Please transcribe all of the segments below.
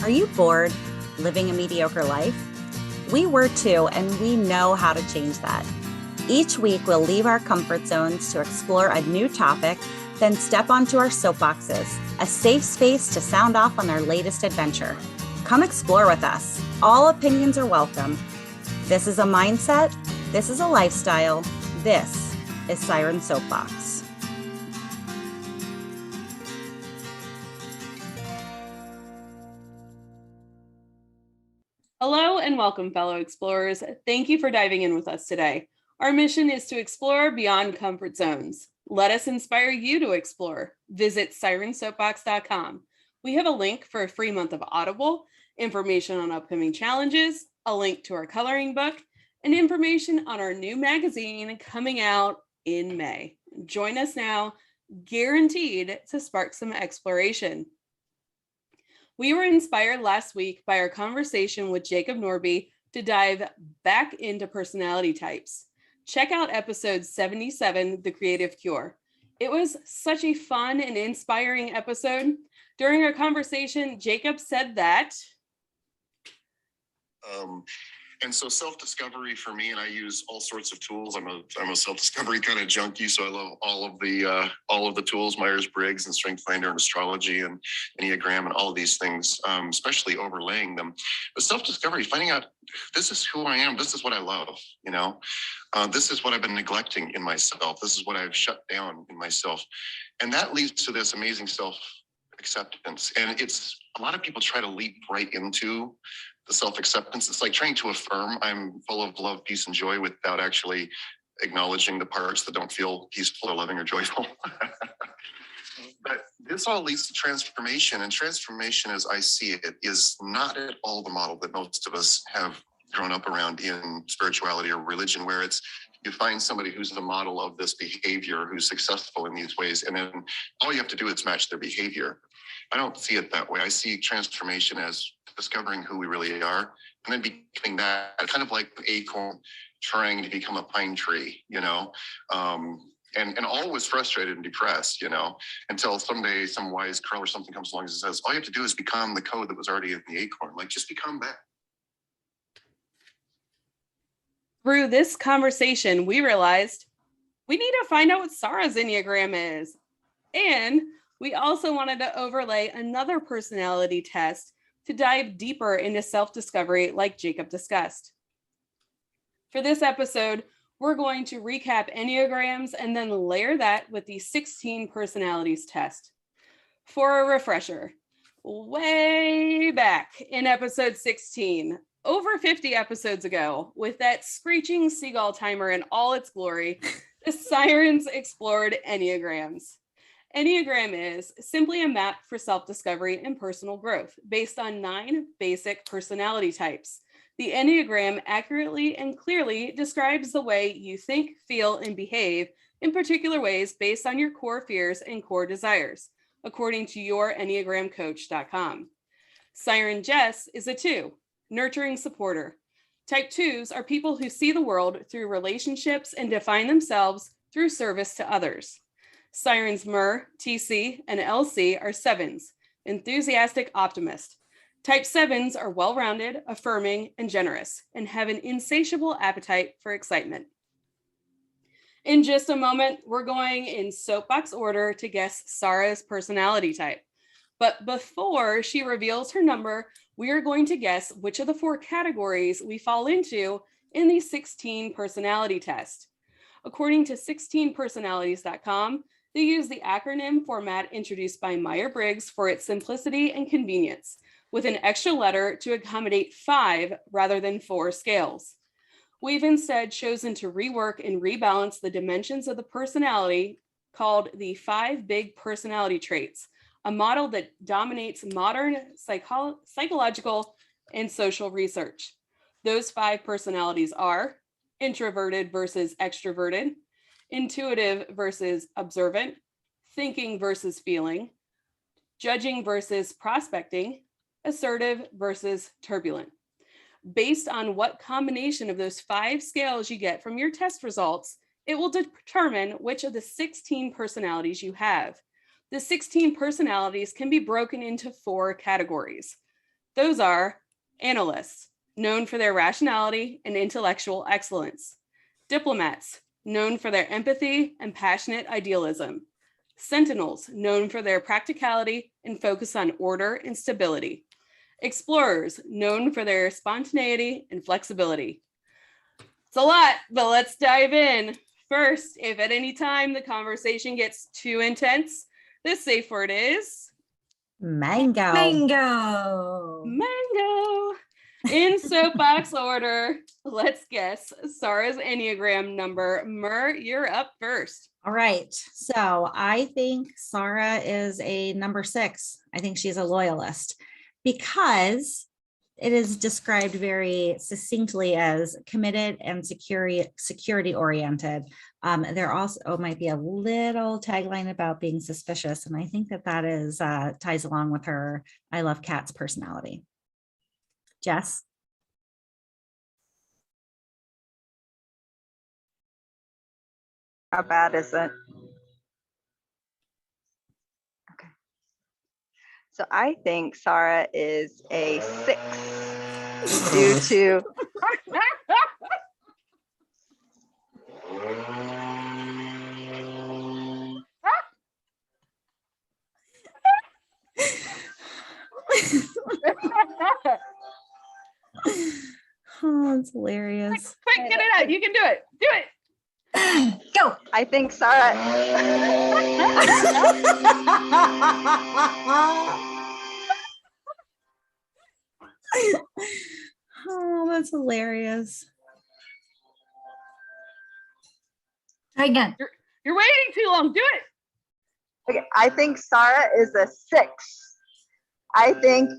Are you bored living a mediocre life? We were too, and we know how to change that. Each week, we'll leave our comfort zones to explore a new topic, then step onto our soapboxes, a safe space to sound off on our latest adventure. Come explore with us. All opinions are welcome. This is a mindset. This is a lifestyle. This is Siren Soapbox. Hello and welcome, fellow explorers. Thank you for diving in with us today. Our mission is to explore beyond comfort zones. Let us inspire you to explore. Visit sirensoapbox.com. We have a link for a free month of Audible, information on upcoming challenges, a link to our coloring book, and information on our new magazine coming out in May. Join us now, guaranteed to spark some exploration. We were inspired last week by our conversation with Jacob Norby to dive back into personality types. Check out episode 77, The Creative Cure. It was such a fun and inspiring episode. During our conversation, Jacob said that... And so self-discovery for me, and I use all sorts of tools. I'm a self-discovery kind of junkie, so I love all of the tools, Myers-Briggs and Strengthsfinder and astrology and Enneagram and all of these things, especially overlaying them. But self-discovery, finding out this is who I am, this is what I love, this is what I've been neglecting in myself, this is what I've shut down in myself, and that leads to this amazing self-acceptance. And it's a lot of people try to leap right into the self-acceptance. It's like trying to affirm I'm full of love, peace, and joy without actually acknowledging the parts that don't feel peaceful or loving or joyful. But this all leads to transformation, and transformation, as I see it, is not at all the model that most of us have grown up around in spirituality or religion, where it's you find somebody who's the model of this behavior, who's successful in these ways, and then all you have to do is match their behavior. I don't see it that way. I see transformation as discovering who we really are, and then becoming that, kind of like an acorn trying to become a pine tree, and always frustrated and depressed, until someday some wise curl or something comes along and says, all you have to do is become the code that was already in the acorn. Like, just become that. Through this conversation, we realized we need to find out what Sarah's Enneagram is. And we also wanted to overlay another personality test to dive deeper into self-discovery like Jacob discussed. For this episode, we're going to recap Enneagrams and then layer that with the 16 personalities test. For a refresher, way back in episode 16, over 50 episodes ago, with that screeching seagull timer in all its glory, the Sirens explored Enneagrams. Enneagram is simply a map for self-discovery and personal growth based on 9 basic personality types. The Enneagram accurately and clearly describes the way you think, feel, and behave in particular ways based on your core fears and core desires, according to YourEnneagramCoach.com. Siren Jess is a 2, nurturing supporter. Type 2s are people who see the world through relationships and define themselves through service to others. Sirens Mur, TC, and LC are 7s, enthusiastic optimist. Type 7s are well-rounded, affirming, and generous, and have an insatiable appetite for excitement. In just a moment, we're going in soapbox order to guess Sarah's personality type. But before she reveals her number, we are going to guess which of the 4 categories we fall into in the 16 personality test. According to 16personalities.com, they use the acronym format introduced by Myers-Briggs for its simplicity and convenience, with an extra letter to accommodate 5 rather than 4 scales. We've instead chosen to rework and rebalance the dimensions of the personality called the 5 Big Personality Traits, a model that dominates modern psychological and social research. Those 5 personalities are introverted versus extroverted, intuitive versus observant, thinking versus feeling, judging versus prospecting, assertive versus turbulent. Based on what combination of those 5 scales you get from your test results, it will determine which of the 16 personalities you have. The 16 personalities can be broken into 4 categories: Those are analysts, known for their rationality and intellectual excellence. Diplomats, known for their empathy and passionate idealism. Sentinels, known for their practicality and focus on order and stability. Explorers, known for their spontaneity and flexibility. It's a lot, but let's dive in. First, if at any time the conversation gets too intense, the safe word is Mango. mango. In soapbox order, let's guess Sarah's Enneagram number. Mer, you're up first. All right. So I think Sarah is a number 6. I think she's a loyalist because it is described very succinctly as committed and security oriented. There also might be a little tagline about being suspicious. And I think that is ties along with her I love cats personality. Jess? How bad is it? Okay. So I think Sarah is a 6 due to Oh, it's hilarious. Quick, get it out. You can do it. Do it. Go. I think Sarah Oh, that's hilarious. Try again. You're waiting too long. Do it. okay, I think Sarah is a 6. I think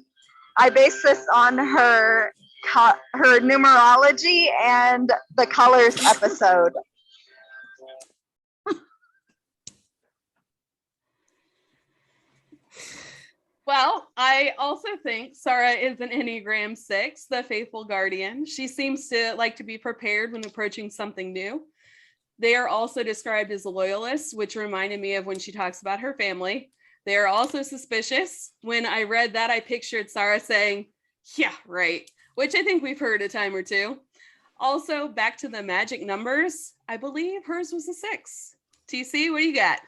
I base this on her numerology and the colors episode. Well, I also think Sarah is an Enneagram 6, the faithful guardian. She seems to like to be prepared when approaching something new. They are also described as loyalists, which reminded me of when she talks about her family. They are also suspicious. When I read that, I pictured Sarah saying, yeah, right, which I think we've heard a time or two. Also, back to the magic numbers, I believe hers was a 6. TC, what do you got?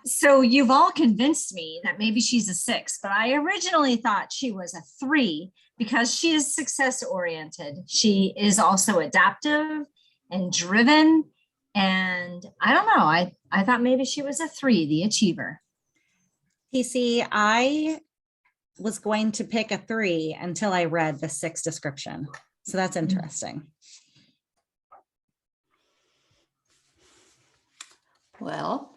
So you've all convinced me that maybe she's a 6, but I originally thought she was a 3 because she is success oriented. She is also adaptive and driven. And I don't know, I thought maybe she was a 3, the achiever. TC, I was going to pick a 3 until I read the 6 description. So that's interesting. Well,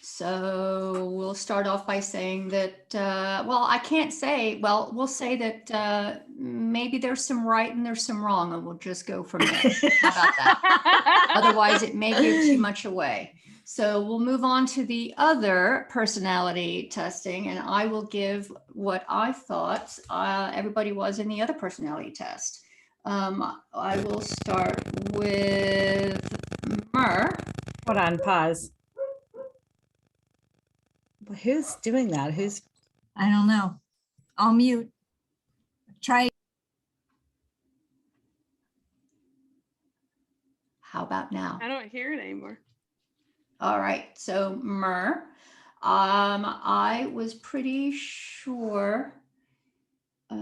so we'll start off by saying that, well, I can't say, well, we'll say that maybe there's some right and there's some wrong, and we'll just go from there. How about that? Otherwise, it may give too much away. So we'll move on to the other personality testing, and I will give what I thought everybody was in the other personality test. I will start with Mer. Hold on, pause. Who's doing that? Who's? I don't know. I'll mute. Try. How about now? I don't hear it anymore. All right, so Mer, I was pretty sure that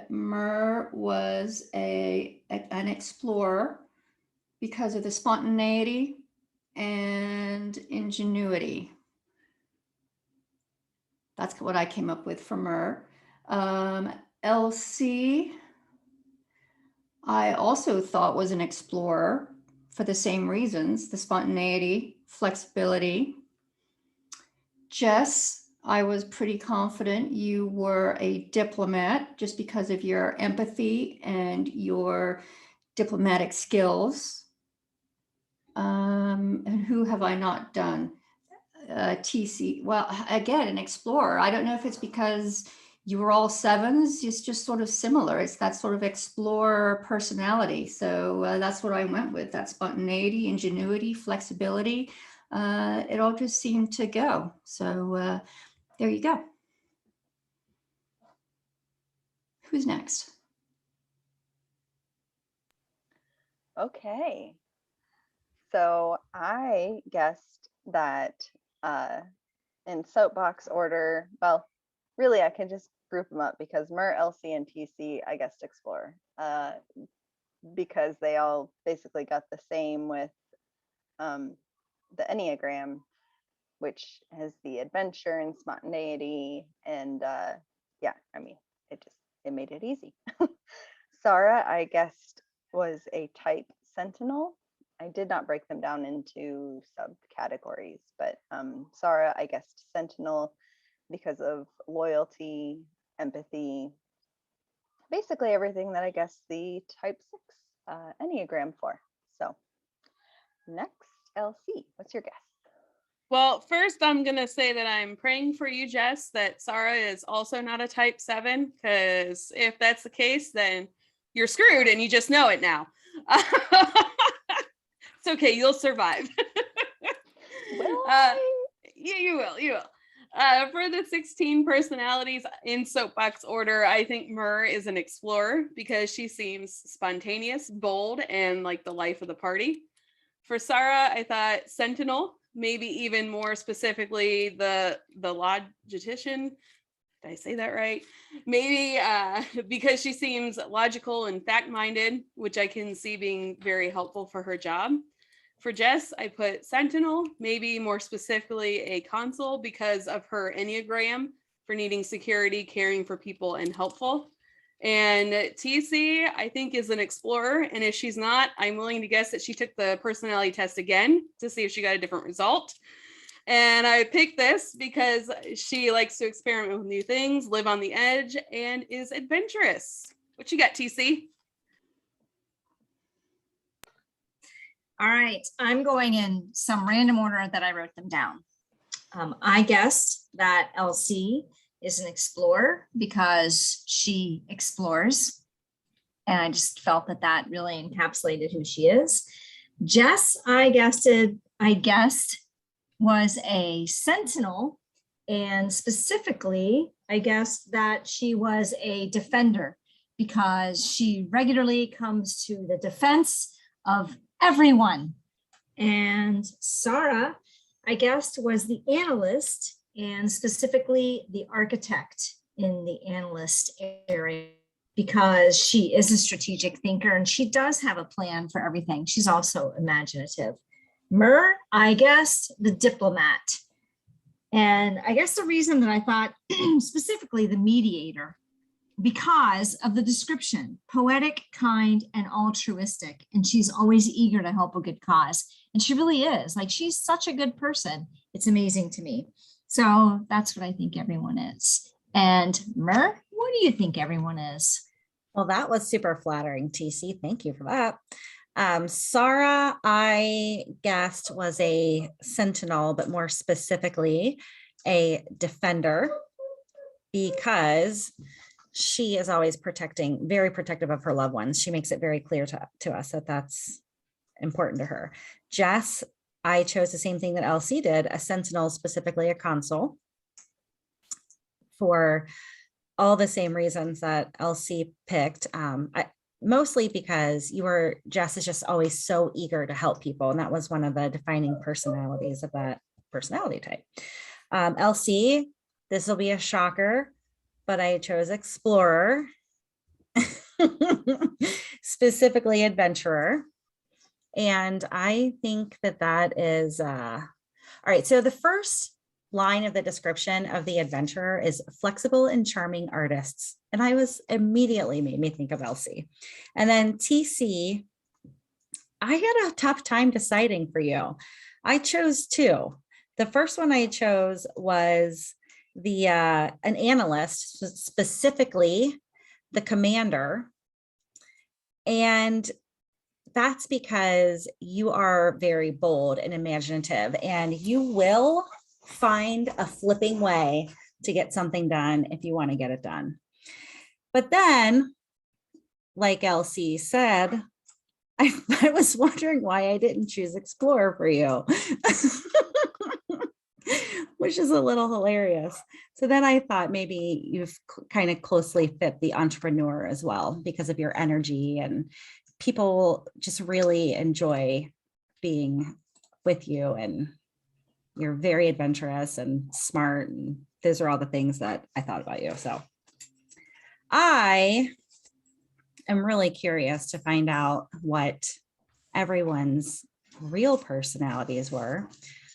Mer was an explorer because of the spontaneity and ingenuity. That's what I came up with for Mer. LC, I also thought was an explorer for the same reasons, the spontaneity, flexibility. Jess, I was pretty confident you were a diplomat just because of your empathy and your diplomatic skills. And who have I not done? TC, well, again, an explorer. I don't know if it's because you were all 7s, it's just sort of similar. It's that sort of explorer personality. So that's what I went with, that spontaneity, ingenuity, flexibility. It all just seemed to go. So there you go. Who's next? Okay. So I guessed that in soapbox order, well, really I can just group them up because Mer, Elsie, and TC I guessed Explorer, because they all basically got the same with the Enneagram, which has the adventure and spontaneity, and yeah, I mean, it made it easy. Sarah, I guessed, was a type Sentinel. I did not break them down into subcategories, but Sarah, I guessed Sentinel because of loyalty, empathy, basically everything that I guess the type 6 Enneagram for. So next, LC, what's your guess? Well, first, I'm going to say that I'm praying for you, Jess, that Sarah is also not a type 7, because if that's the case, then you're screwed and you just know it now. It's okay. You'll survive. Yeah, you will. For the 16 personalities in soapbox order, I think Mer is an explorer because she seems spontaneous, bold, and like the life of the party. For Sarah, I thought Sentinel, maybe even more specifically the logistician. Did I say that right? Maybe because she seems logical and fact-minded, which I can see being very helpful for her job. For Jess, I put Sentinel, maybe more specifically a consul because of her Enneagram for needing security, caring for people, and helpful. And TC, I think, is an explorer. And if she's not, I'm willing to guess that she took the personality test again to see if she got a different result. And I picked this because she likes to experiment with new things, live on the edge, and is adventurous. What you got, TC? All right, I'm going in some random order that I wrote them down. I guessed that LC is an explorer because she explores. And I just felt that that really encapsulated who she is. Jess, I guessed was a Sentinel. And specifically, I guessed that she was a defender because she regularly comes to the defense of everyone. And Sarah, I guessed, was the analyst and specifically the architect in the analyst area because she is a strategic thinker and she does have a plan for everything. She's also imaginative. Mer, I guessed the diplomat. And I guess the reason that I thought specifically the mediator, because of the description, poetic, kind, and altruistic. And she's always eager to help a good cause. And she really is. Like, she's such a good person. It's amazing to me. So that's what I think everyone is. And Mer, what do you think everyone is? Well, that was super flattering, TC. Thank you for that. Sarah, I guessed, was a Sentinel, but more specifically a defender, because she is always very protective of her loved ones. She makes it very clear to us that that's important to her. Jess, I chose the same thing that LC did, a Sentinel, specifically a consul, for all the same reasons that LC picked. Mostly because Jess is just always so eager to help people. And that was one of the defining personalities of that personality type. LC, this will be a shocker, but I chose explorer, specifically adventurer. And I think that is, all right. So the first line of the description of the adventurer is flexible and charming artists. And I was immediately made me think of Elsie. And then TC, I had a tough time deciding for you. I chose two. The first one I chose was an analyst, specifically the commander. And that's because you are very bold and imaginative, and you will find a flipping way to get something done if you want to get it done. But then, like LC said, I was wondering why I didn't choose explorer for you. which is a little hilarious. So then I thought maybe you've kind of closely fit the entrepreneur as well because of your energy, and people just really enjoy being with you, and you're very adventurous and smart. And those are all the things that I thought about you. So I am really curious to find out what everyone's real personalities were.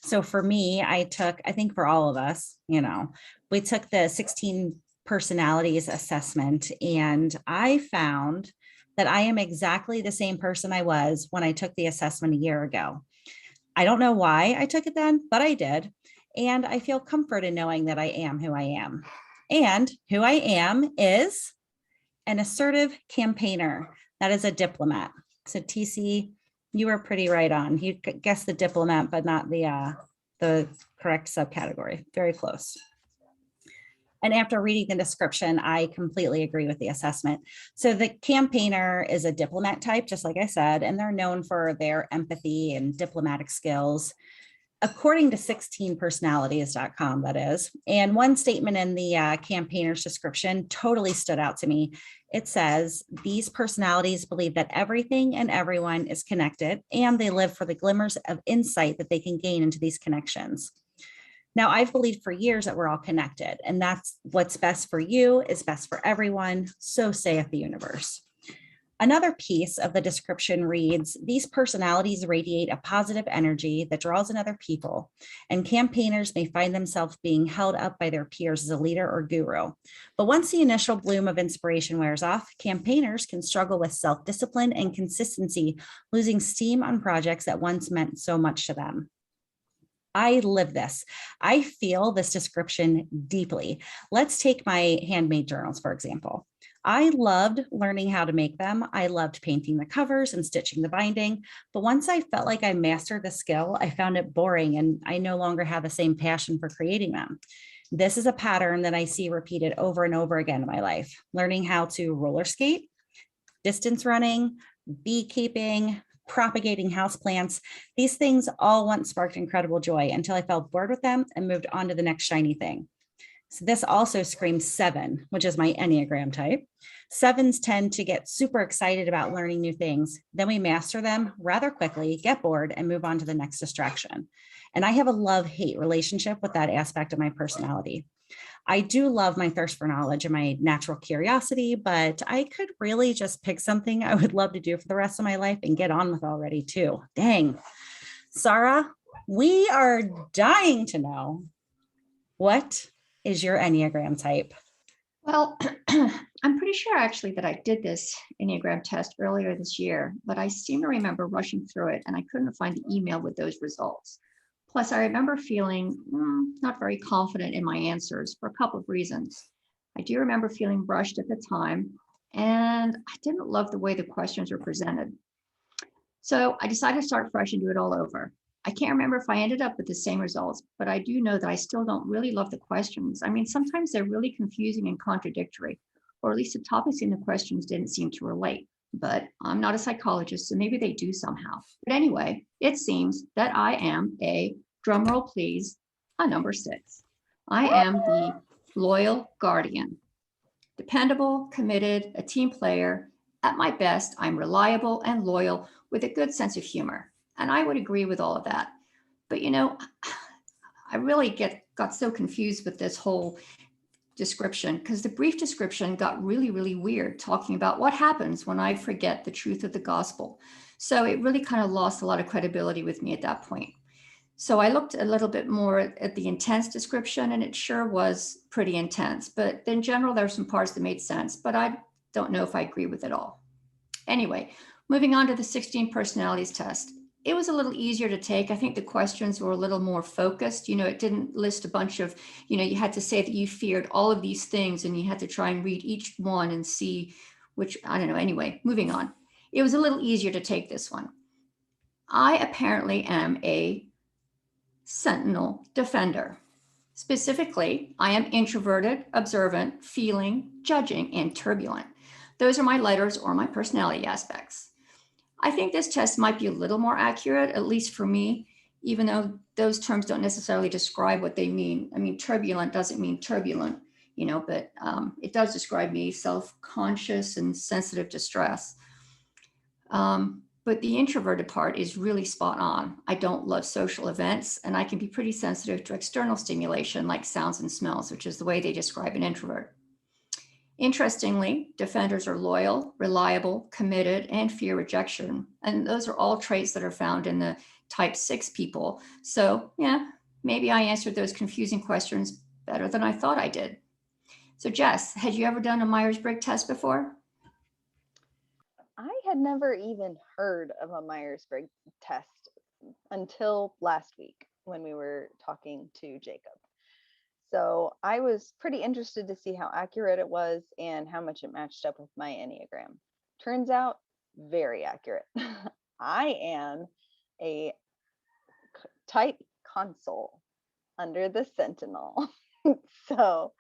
So for me, I think for all of us, we took the 16 personalities assessment, and I found that I am exactly the same person I was when I took the assessment a year ago. I don't know why I took it then, but I did. And I feel comfort in knowing that I am who I am. And who I am is an assertive campaigner. That is a diplomat. So TC, you were pretty right on. You guessed the diplomat, but not the correct subcategory. Very close. And after reading the description, I completely agree with the assessment. So the campaigner is a diplomat type, just like I said, and they're known for their empathy and diplomatic skills, according to 16personalities.com, that is. And one statement in the campaigner's description totally stood out to me. It says, these personalities believe that everything and everyone is connected, and they live for the glimmers of insight that they can gain into these connections. Now, I've believed for years that we're all connected, and that's what's best for you is best for everyone. So saith the universe. Another piece of the description reads, these personalities radiate a positive energy that draws in other people, and campaigners may find themselves being held up by their peers as a leader or guru. But once the initial bloom of inspiration wears off, campaigners can struggle with self-discipline and consistency, losing steam on projects that once meant so much to them. I live this. I feel this description deeply. Let's take my handmade journals, for example. I loved learning how to make them. I loved painting the covers and stitching the binding. But once I felt like I mastered the skill, I found it boring, and I no longer have the same passion for creating them. This is a pattern that I see repeated over and over again in my life. Learning how to roller skate, distance running, beekeeping, propagating houseplants. These things all once sparked incredible joy until I felt bored with them and moved on to the next shiny thing. So this also screams 7, which is my Enneagram type. 7s tend to get super excited about learning new things. Then we master them rather quickly, get bored, and move on to the next distraction. And I have a love-hate relationship with that aspect of my personality. I do love my thirst for knowledge and my natural curiosity, but I could really just pick something I would love to do for the rest of my life and get on with already too. Dang. Sarah, we are dying to know, what is your Enneagram type? Well, I'm pretty sure actually that I did this Enneagram test earlier this year, but I seem to remember rushing through it and I couldn't find the email with those results. Plus, I remember feeling not very confident in my answers for a couple of reasons. I do remember feeling rushed at the time, and I didn't love the way the questions were presented. So I decided to start fresh and do it all over. I can't remember if I ended up with the same results, but I do know that I still don't really love the questions. I mean, sometimes they're really confusing and contradictory, or at least the topics in the questions didn't seem to relate. But I'm not a psychologist, so maybe they do somehow. But anyway, it seems that I am a, drumroll please, a number 6. I am the loyal guardian, dependable, committed, a team player. At my best, I'm reliable and loyal with a good sense of humor. And I would agree with all of that. But I really got so confused with this whole description because the brief description got really, really weird, talking about what happens when I forget the truth of the gospel. So it really kind of lost a lot of credibility with me at that point. So I looked a little bit more at the intense description, and it sure was pretty intense. But in general, there were some parts that made sense, but I don't know if I agree with it all. Anyway, moving on to the 16 personalities test. It was a little easier to take. I think the questions were a little more focused. It didn't list a bunch of, you had to say that you feared all of these things and you had to try and read each one and see which, I don't know. Anyway, moving on. It was a little easier to take this one. I apparently am a sentinel defender. Specifically, I am introverted, observant, feeling, judging, and turbulent. Those are my letters or my personality aspects. I think this test might be a little more accurate, at least for me. even though those terms don't necessarily describe what they mean. I mean, turbulent doesn't mean turbulent, but it does describe me, self-conscious and sensitive to stress. But the introverted part is really spot on. I don't love social events, and I can be pretty sensitive to external stimulation like sounds and smells, which is the way they describe an introvert. Interestingly, defenders are loyal, reliable, committed, and fear rejection. And those are all traits that are found in the type 6 people. So yeah, maybe I answered those confusing questions better than I thought I did. So Jess, had you ever done a Myers-Briggs test before? I had never even heard of a Myers-Briggs test until last week when we were talking to Jacob. So I was pretty interested to see how accurate it was and how much it matched up with my Enneagram. Turns out, very accurate. I am a type console under the Sentinel. So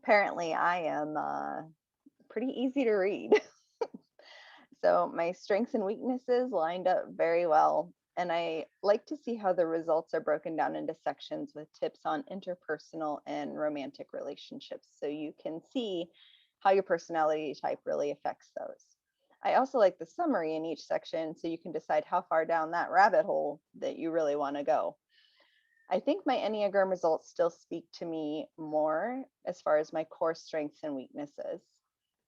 apparently I am pretty easy to read. So my strengths and weaknesses lined up very well. And I like to see how the results are broken down into sections with tips on interpersonal and romantic relationships. So you can see how your personality type really affects those. I also like the summary in each section so you can decide how far down that rabbit hole that you really want to go. I think my Enneagram results still speak to me more as far as my core strengths and weaknesses.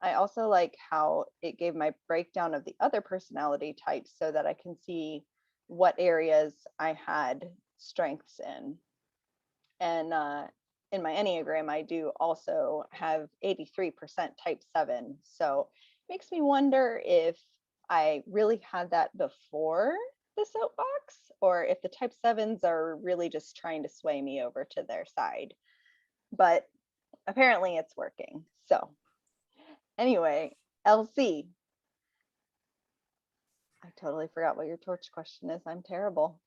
I also like how it gave my breakdown of the other personality types so that I can see what areas I had strengths in. And in my Enneagram, I do also have 83% type 7. So it makes me wonder if I really had that before the soapbox, or if the type 7s are really just trying to sway me over to their side. But apparently it's working. So anyway, LC. I totally forgot what your torch question is. I'm terrible.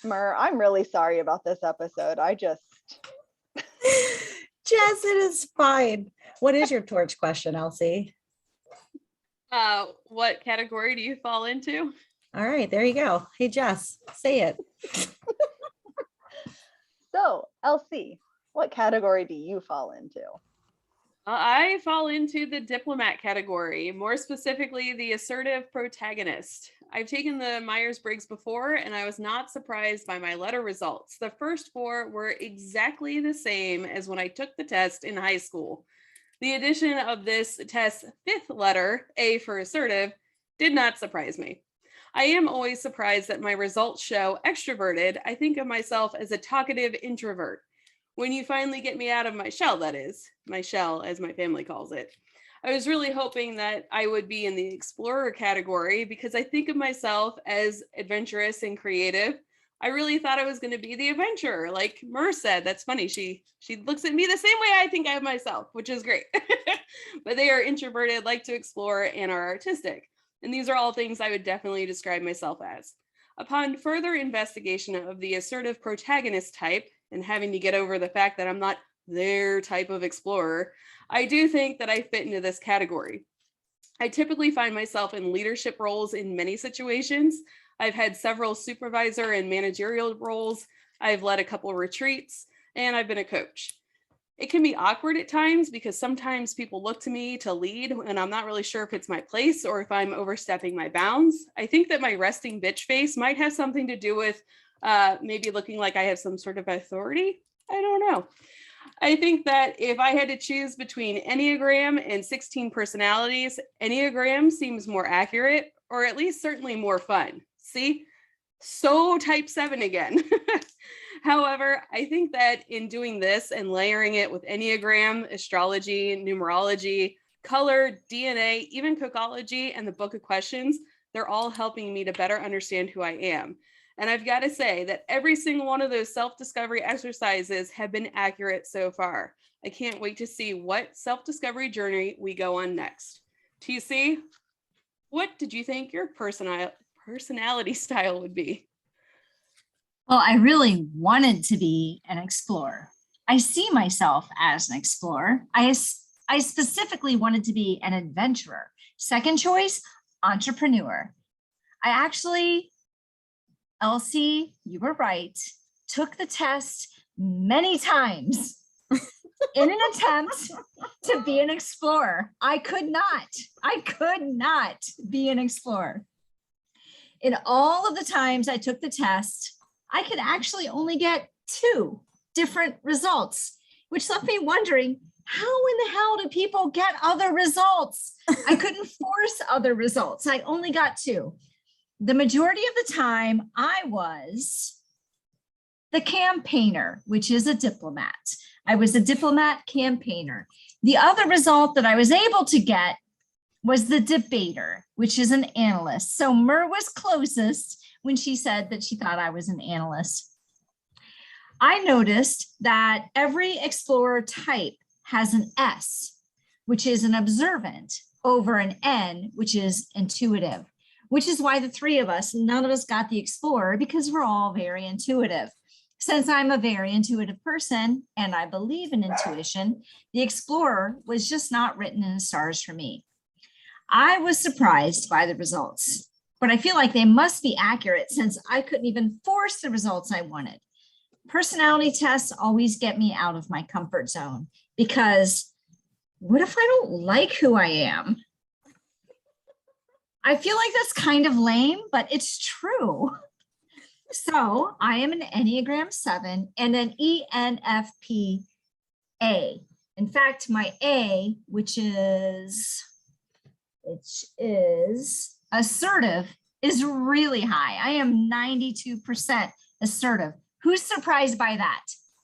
Mer, I'm really sorry about this episode. Jess, it is fine. What is your torch question, Elsie? What category do you fall into? All right, there you go. Hey, Jess, say it. So, LC, what category do you fall into? I fall into the diplomat category, more specifically the assertive protagonist. I've taken the Myers-Briggs before, and I was not surprised by my letter results. The first 4 were exactly the same as when I took the test in high school. The addition of this test's 5th letter, A for assertive, did not surprise me. I am always surprised that my results show extroverted. I think of myself as a talkative introvert. When you finally get me out of my shell, that is, my shell as my family calls it. I was really hoping that I would be in the explorer category because I think of myself as adventurous and creative. I really thought I was going to be the adventurer, like Mer said. That's funny. She looks at me the same way I think I have myself, which is great. But they are introverted, like to explore, and are artistic. And these are all things I would definitely describe myself as. Upon further investigation of the assertive protagonist type, and having to get over the fact that I'm not their type of explorer, I do think that I fit into this category. I typically find myself in leadership roles in many situations. I've had several supervisor and managerial roles. I've led a couple of retreats, and I've been a coach. It can be awkward at times because sometimes people look to me to lead and I'm not really sure if it's my place or if I'm overstepping my bounds. I think that my resting bitch face might have something to do with maybe looking like I have some sort of authority. I don't know. I think that if I had to choose between Enneagram and 16 personalities, Enneagram seems more accurate, or at least certainly more fun. See? So type 7 again. However, I think that in doing this and layering it with Enneagram, astrology, numerology, color, DNA, even Cookology, and the Book of Questions, they're all helping me to better understand who I am. And I've got to say that every single one of those self-discovery exercises have been accurate so far. I can't wait to see what self-discovery journey we go on next. TC, what did you think your personality style would be? Well, I really wanted to be an explorer. I see myself as an explorer. I specifically wanted to be an adventurer. Second choice, entrepreneur. I actually Elsie, you were right, took the test many times in an attempt to be an explorer. I could not be an explorer. In all of the times I took the test, I could actually only get 2 different results, which left me wondering, how in the hell do people get other results? I couldn't force other results. I only got 2. The majority of the time I was the campaigner, which is a diplomat. I was a diplomat campaigner. The other result that I was able to get was the debater, which is an analyst. So Mer was closest when she said that she thought I was an analyst. I noticed that every explorer type has an S, which is an observant, over an N, which is intuitive, which is why the 3 of us, none of us got the explorer, because we're all very intuitive. Since I'm a very intuitive person and I believe in intuition, the explorer was just not written in the stars for me. I was surprised by the results, but I feel like they must be accurate since I couldn't even force the results I wanted. Personality tests always get me out of my comfort zone, because what if I don't like who I am? I feel like that's kind of lame, but it's true. So I am an Enneagram 7 and an ENFP A. In fact, my A, which is assertive, is really high. I am 92% assertive. Who's surprised by that?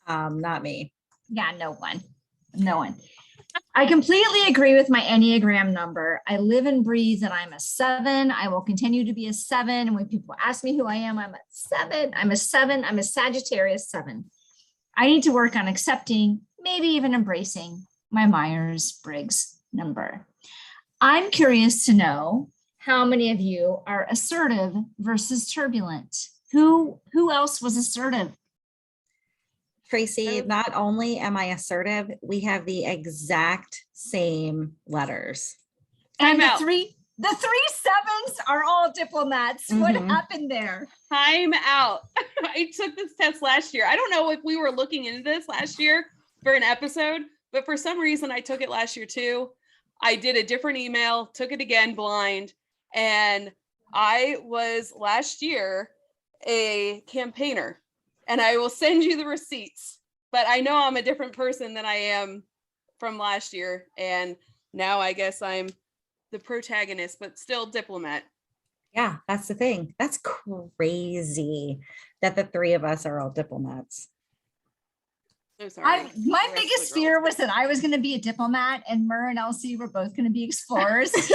Not me. Yeah, no one. I completely agree with my Enneagram number. I live and breathe that I'm a 7. I will continue to be a 7. And when people ask me who I am, I'm a 7. I'm a 7. I'm a Sagittarius 7. I need to work on accepting, maybe even embracing my Myers-Briggs number. I'm curious to know how many of you are assertive versus turbulent. Who else was assertive? Tracy, not only am I assertive, we have the exact same letters. And Time out. the three 7s are all diplomats. What Mhm. happened there? Time out. I took this test last year. I don't know if we were looking into this last year for an episode, but for some reason I took it last year too. I did a different email, took it again blind, and I was last year a campaigner, and I will send you the receipts, but I know I'm a different person than I am from last year, and now I guess I'm the protagonist, but still diplomat. Yeah, that's the thing. That's crazy that the 3 of us are all diplomats. So sorry. My The rest of biggest the fear girls. was that I was going to be a diplomat and Mer and Elsie were both going to be explorers. And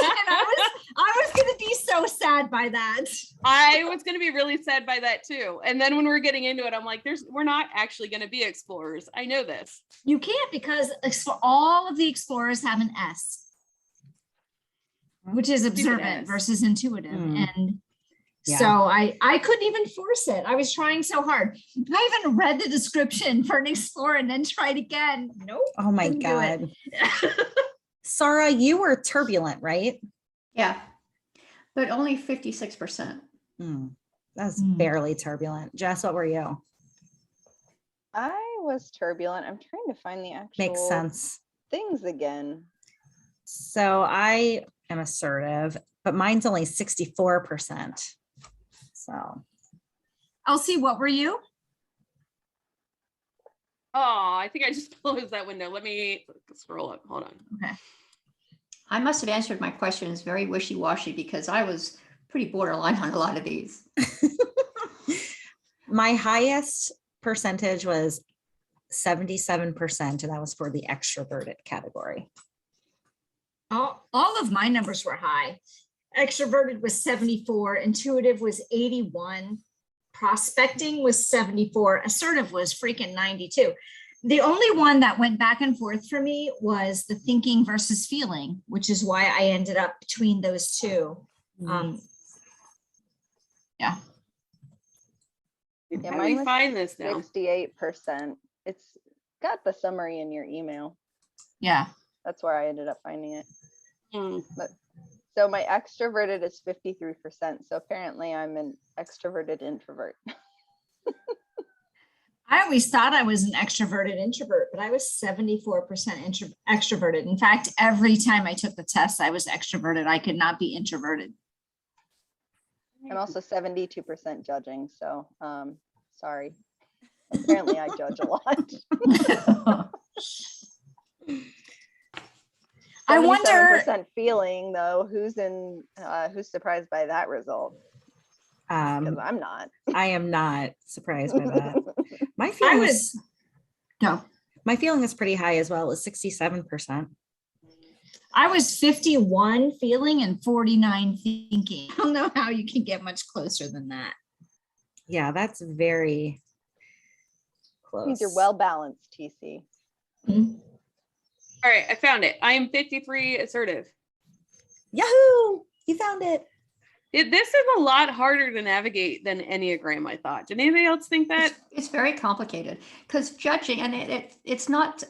I was going to be so sad by that. I was going to be really sad by that too. And then when we're getting into it, I'm like, we're not actually going to be explorers. I know this. You can't, because all of the explorers have an S, which is observant S. versus intuitive. Mm. And Yeah. so I couldn't even force it. I was trying so hard. I even read the description for an explorer and then tried again. Nope. Oh my couldn't do it. God. Sarah, you were turbulent, right? Yeah, but only 56%. That's Mm. barely turbulent. Jess, what were you? I was turbulent. I'm trying to find the actual Makes sense. things again. So I am assertive, but mine's only 64%. So Elsie, what were you? Oh, I think I just closed that window. Let me scroll up. Hold on. Okay. I must have answered my questions very wishy-washy because I was pretty borderline on a lot of these. my highest percentage was 77%, and that was for the extroverted category. All of my numbers were high. Extroverted was 74, intuitive was 81, prospecting was 74, assertive was freaking 92. The only one that went back and forth for me was the thinking versus feeling, which is why I ended up between those two. Yeah. Yeah, How do mine we was find this now? 68%. It's got the summary in your email. Yeah. That's where I ended up finding it. Hmm. So my extroverted is 53%. So apparently I'm an extroverted introvert. I always thought I was an extroverted introvert, but I was 74% extroverted. In fact, every time I took the test, I was extroverted. I could not be introverted. I'm also 72% judging. So sorry. Apparently I judge a lot. I wonder. 77% feeling though. Who's surprised by that result? Because I'm not. I am not surprised by that. My I feeling was no. my feeling is pretty high as well, is 67%. I was 51 feeling and 49 thinking. I don't know how you can get much closer than that. Yeah, that's very close. Means you're well balanced, TC. Mhm. All right, I found it. I am 53 assertive. Yahoo! You found it. This is a lot harder to navigate than Enneagram, I thought. Did anybody else think that? It's very complicated because judging, and it's not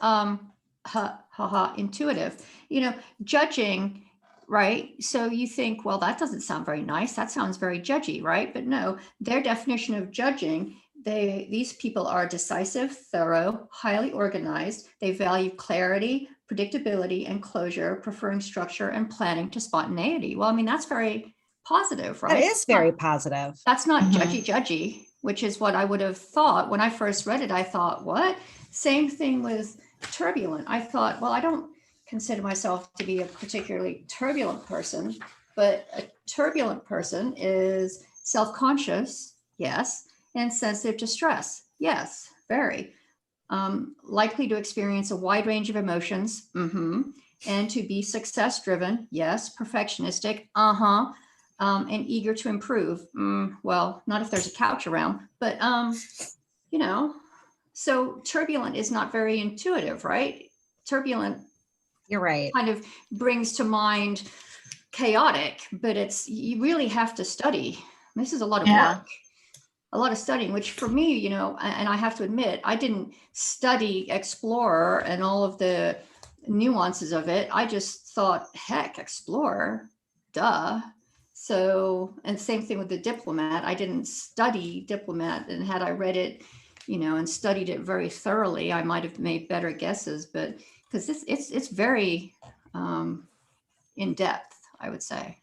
intuitive. You know, judging, right? So you think, well, that doesn't sound very nice. That sounds very judgy, right? But no, their definition of judging, these people are decisive, thorough, highly organized. They value clarity, predictability, and closure, preferring structure and planning to spontaneity. Well, I mean, that's very positive, right? That is very positive. That's not Mhm. judgy, which is what I would have thought when I first read it. I thought, what? Same thing with turbulent. I thought, well, I don't consider myself to be a particularly turbulent person, but a turbulent person is self-conscious, yes, and sensitive to stress, yes, very. Likely to experience a wide range of emotions, and to be success-driven, yes, perfectionistic, and eager to improve. Well, not if there's a couch around, but you know, so turbulent is not very intuitive, right? Turbulent You're right. kind of brings to mind chaotic, but you really have to study. This is a lot of work, a lot of studying, which for me, you know, and I have to admit, I didn't study Explorer and all of the nuances of it. I just thought, heck, Explorer, duh. So, and same thing with the Diplomat. I didn't study Diplomat, and had I read it, you know, and studied it very thoroughly, I might have made better guesses. But because it's very in depth, I would say.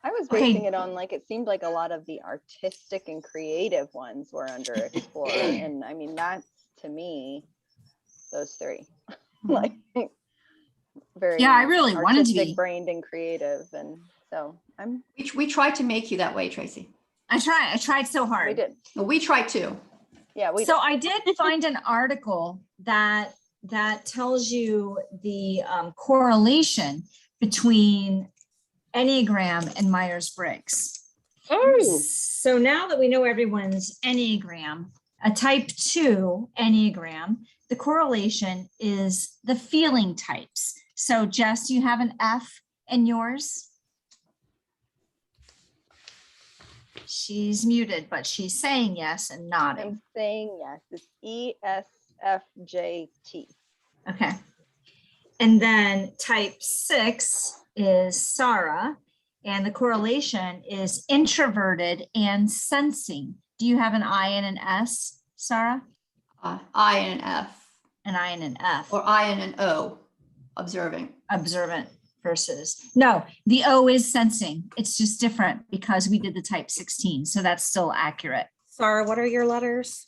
I was Okay. basing it on, like, it seemed like a lot of the artistic and creative ones were under Explorer. And I mean, that's, to me, those three. Like, very Yeah, I really wanted to artistic be. brained and creative. And so We tried to make you that way, Tracy. I tried so hard. we did. Well, we tried too. Yeah, we So did. I did find an article that tells you the correlation between Enneagram and Myers-Briggs. Oh, So now that we know everyone's Enneagram, a type 2 Enneagram, the correlation is the feeling types. So Jess, you have an F in yours? She's muted, but she's saying yes and nodding. I'm saying yes. It's ESFJT. Okay. And then type 6 is Sarah, and the correlation is introverted and sensing. Do you have an I and an S, Sarah? I and an F, An I and an F. or I and an O, observing. Observant versus, no, the O is sensing. It's just different because we did the type 16. So that's still accurate. Sarah, what are your letters?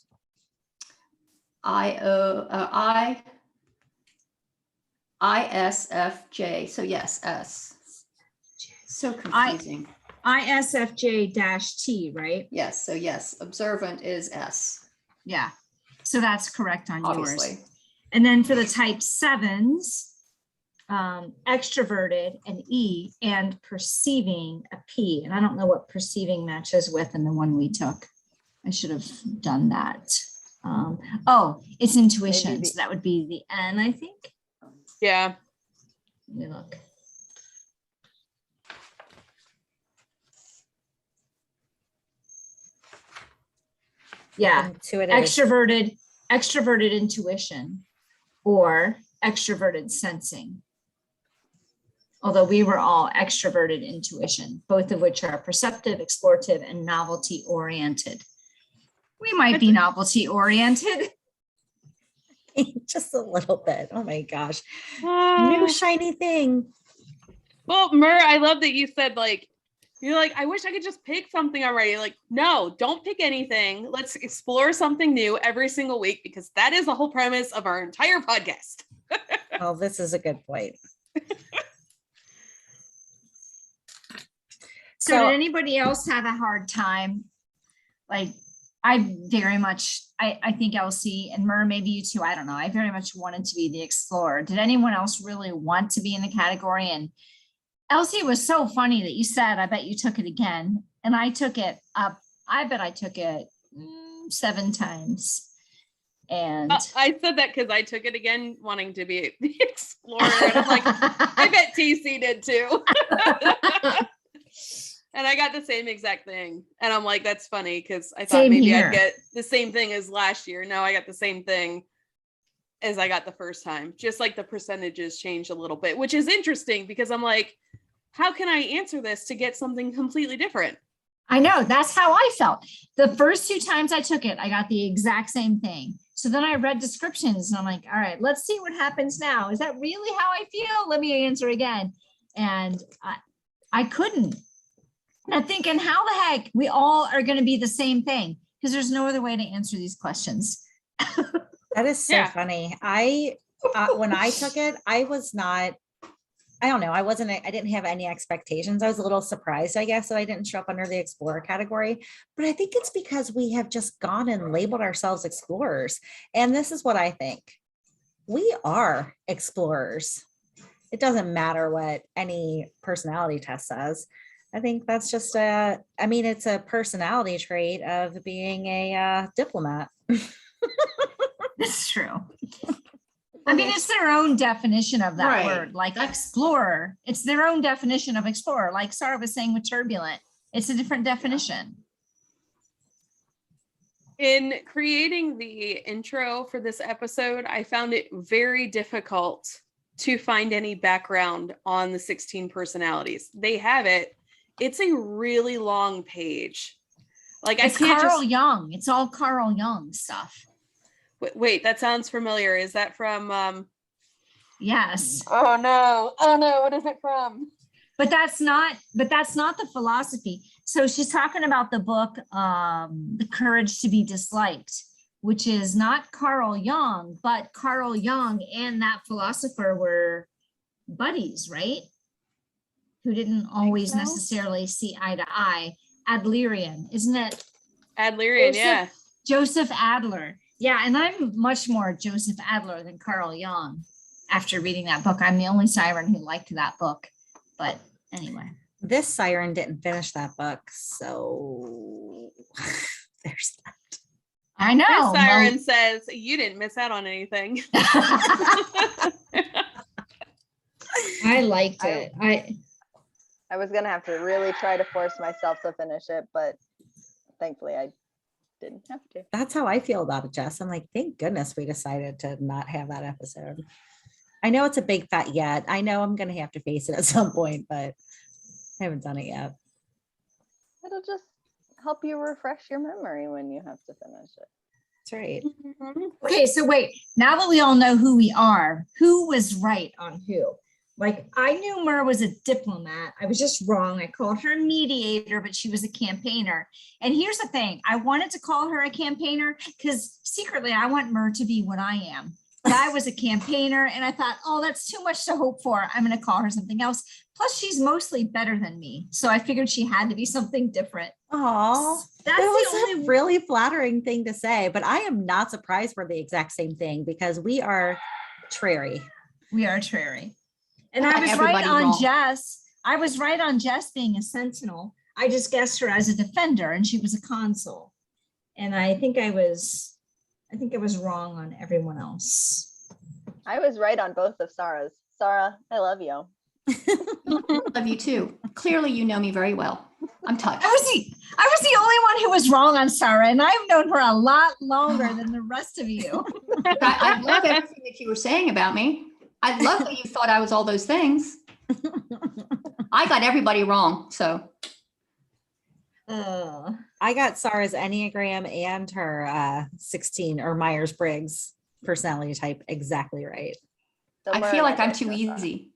ISFJ. So yes, S. So confusing. ISFJ-T, right? Yes. So yes, observant is S, Yeah. So that's correct on obviously. yours. And then for the type 7s, extroverted, an E, and perceiving, a P. And I don't know what perceiving matches with in the one we took. I should have done that. Oh, it's intuition. Maybe the- So that would be the N, I think. yeah. Let me look. Yeah, Intuitive. extroverted intuition or extroverted sensing. although we were all extroverted intuition, both of which are perceptive, explorative, and novelty oriented. We might be novelty oriented. Just a little bit. Oh my gosh. Ah. New shiny thing. Well, Mur, I love that you said like, you're like, I wish I could just pick something already. Like, no, don't pick anything. Let's explore something new every single week, because that is the whole premise of our entire podcast. Well, this is a good point. So did anybody else have a hard time? Like, I very much, I think Elsie and Mur, maybe you too, I don't know. I very much wanted to be the explorer. Did anyone else really want to be in the category? And Elsie, was so funny that you said, I bet you took it again. And I took it up. I bet I took it 7 times. And I said that because I took it again, wanting to be the explorer. And I'm like, I bet TC did too. And I got the same exact thing. And I'm like, that's funny, because I thought Same maybe here. I'd get the same thing as last year. No, I got the same thing as I got the first time. Just like the percentages changed a little bit, which is interesting, because I'm like, how can I answer this to get something completely different? I know, that's how I felt. The first 2 times I took it, I got the exact same thing. So then I read descriptions and I'm like, all right, let's see what happens now. Is that really how I feel? Let me answer again. And I couldn't. And I'm thinking, how the heck we all are going to be the same thing? Because there's no other way to answer these questions. That is so funny. When I took it, I was not, I don't know. I didn't have any expectations. I was a little surprised, I guess, that I didn't show up under the explorer category, but I think it's because we have just gone and labeled ourselves explorers. And this is what I think. We are explorers. It doesn't matter what any personality test says. I think that's just it's a personality trait of being a diplomat. That's true. I mean, it's their own definition of that Right. word, like explorer. It's their own definition of explorer. Like Sarah was saying with turbulent, it's a different definition. In creating the intro for this episode, I found it very difficult to find any background on the 16 personalities. They have it. It's a really long page. Like, It's I can't Carl just Jung. It's all Carl Jung stuff. wait. That sounds familiar. Is that from? Yes. Oh no! What is it from? But that's not the philosophy. So she's talking about the book, The Courage to be Disliked, which is not Carl Jung, but Carl Jung and that philosopher were buddies, right? Who didn't always so. necessarily see eye to eye. Adlerian, isn't it? Adlerian, yeah. Joseph Adler. Yeah, and I'm much more Joseph Adler than Carl Jung after reading that book. I'm the only Siren who liked that book. But anyway. This Siren didn't finish that book, so there's that. I know. This Siren says you didn't miss out on anything. I liked it. I was gonna have to really try to force myself to finish it, but thankfully I didn't have to. That's how I feel about it, Jess. I'm like, thank goodness we decided to not have that episode. I know it's a big fat yet. I know I'm going to have to face it at some point, but I haven't done it yet. It'll just help you refresh your memory when you have to finish it. That's right. Okay, so wait, now that we all know who we are, who was right on who? Like, I knew Mur was a diplomat. I was just wrong. I called her a mediator, but she was a campaigner. And here's the thing. I wanted to call her a campaigner because secretly I want Mur to be what I am. But I was a campaigner and I thought, oh, that's too much to hope for. I'm going to call her something else. Plus, she's mostly better than me. So I figured she had to be something different. Oh, That's that the was only a really flattering thing to say, but I am not surprised for the exact same thing because we are Trary. We are Trary. And Got I was right everybody on wrong. Jess. I was right on Jess being a sentinel. I just guessed her as a defender and she was a consul. And I think I was wrong on everyone else. I was right on both of Sarah's. Sarah, I love you. Love you too. Clearly, you know me very well. I'm touched. I was the only one who was wrong on Sarah, and I've known her a lot longer than the rest of you. I love everything that you were saying about me. I love that you thought I was all those things. I got everybody wrong. So I got Sarah's Enneagram and her 16 or Myers-Briggs personality type exactly right. So I Mer feel and like I'm did too so far. easy.